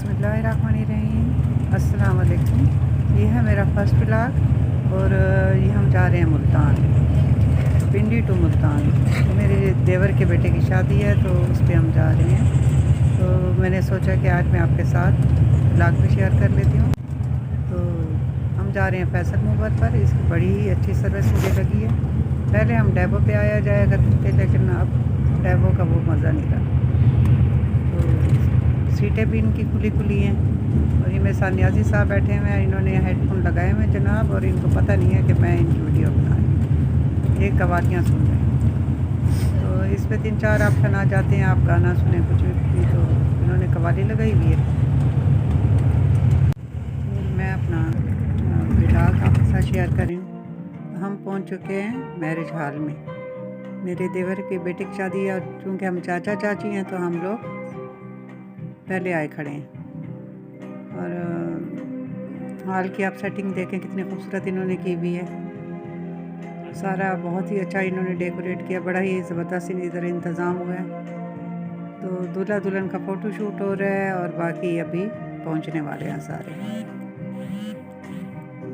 बिस्मिल्लाहिर्रहमानिर्रहीम। अस्सलाम वालेकुम। ये है मेरा फर्स्ट व्लॉग और ये हम जा रहे हैं मुल्तान, पिंडी टू मुल्तान। मेरे देवर के बेटे की शादी है तो उस पर हम जा रहे हैं। तो मैंने सोचा कि आज मैं आपके साथ व्लॉग भी शेयर कर लेती हूँ। तो हम जा रहे हैं फैसल मूवर पर। इसकी बड़ी ही अच्छी सर्विस मुझे लगी है। पहले हम डेपो पे आया जाया करते थे, लेकिन अब डेपो का वो मज़ा नहीं रहा। सीटें भी इनकी खुली खुली हैं। और ये मेरे साथ नियाजी साहब बैठे हुए हैं, इन्होंने हेडफोन लगाए हुए हैं जनाब, और इनको पता नहीं है कि मैं इनकी वीडियो बना रही हूँ। ये कवालियाँ सुन रहे हैं। तो इस पर 3-4 ऑप्शन आ जाते हैं, आप गाना सुने कुछ भी। तो इन्होंने कवाली लगाई हुई है। मैं अपना व्लॉग आपके साथ शेयर करें। हम पहुँच चुके हैं मैरिज हॉल में। मेरे देवर के बेटे की शादी है, और चूँकि हम चाचा चाची हैं तो हम लोग पहले आए खड़े हैं। और हॉल की आप सेटिंग देखें कितनी खूबसूरत इन्होंने की हुई है। सारा बहुत ही अच्छा इन्होंने डेकोरेट किया, बड़ा ही ज़बरदस्त इधर इंतज़ाम हुआ है। तो दूल्हा दुल्हन का फ़ोटो शूट हो रहा है, और बाकी अभी पहुंचने वाले हैं सारे।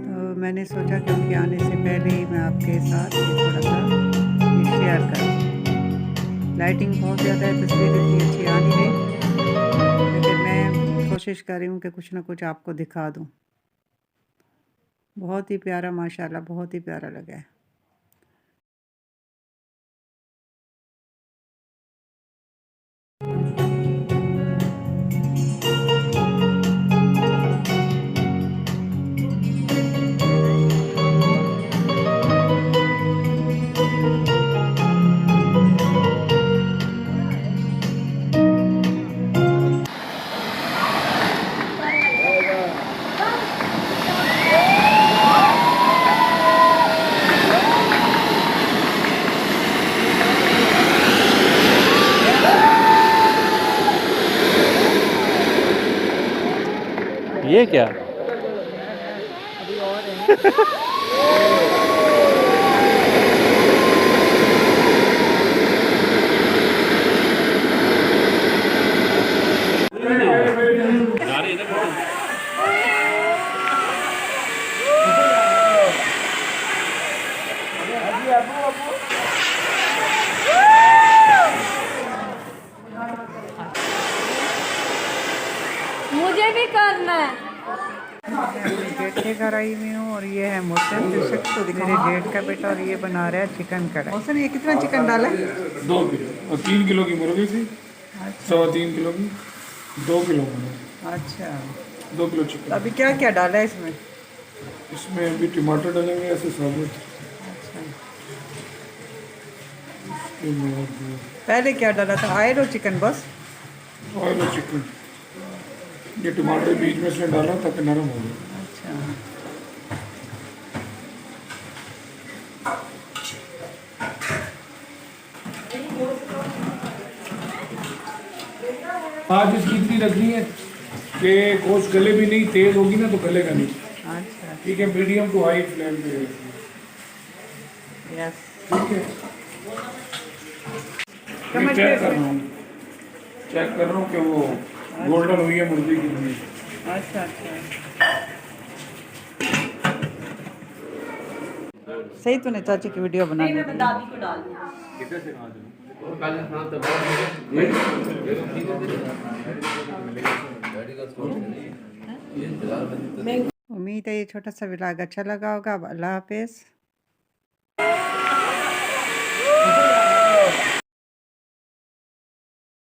तो मैंने सोचा कि उनके आने से पहले ही मैं आपके साथ थोड़ा सा शेयर करूँ। लाइटिंग बहुत ज़्यादा है, तस्वीर इतनी अच्छी आ नहीं रही, लेकिन मैं कोशिश कर रही हूँ कि कुछ ना कुछ आपको दिखा दूँ। बहुत ही प्यारा, माशाल्लाह बहुत ही प्यारा लगा है। ये क्या? अभी और है। मुझे भी करना है। जेठ के घर आई हुई हूँ, और ये है मोहसिन मेरे जेठ का बेटा, और ये बना रहा है चिकन कढ़ाई। मोहसिन, ये कितना चिकन डाला है? 2 किलो और 3 किलो की मुर्गी थी। अच्छा, 3.25 किलो की 2 किलो मुर्गी, अच्छा। 2 किलो चिकन। अभी क्या क्या डाला है इसमें? इसमें अभी टमाटर डालेंगे ऐसे साबुत। अच्छा, ये मिला दिया। पहले क्या डाला था? ऑयल और चिकन बस? ऑयल और चिकन। ये टमाटर बीच में से डाला ताकि नरम हो जाए। अच्छा, आज इसकी इतनी रखनी है कि गोश्त गले भी नहीं, तेज होगी ना तो गलेगा नहीं। अच्छा, ठीक है, मीडियम टू हाई फ्लेम पे रखनी है। यस। ठीक है, समझ चेक गए। कर रहा हूँ, चेक कर रहा हूँ कि वो गोल्डन हुई है मुर्गी की नहीं। अच्छा, अच्छा। सही तूने चाची की वीडियो बना ली। दादी को डाल उम्मीद है ये छोटा सा व्लॉग अच्छा लगा होगा। अल्लाह हाफिज़।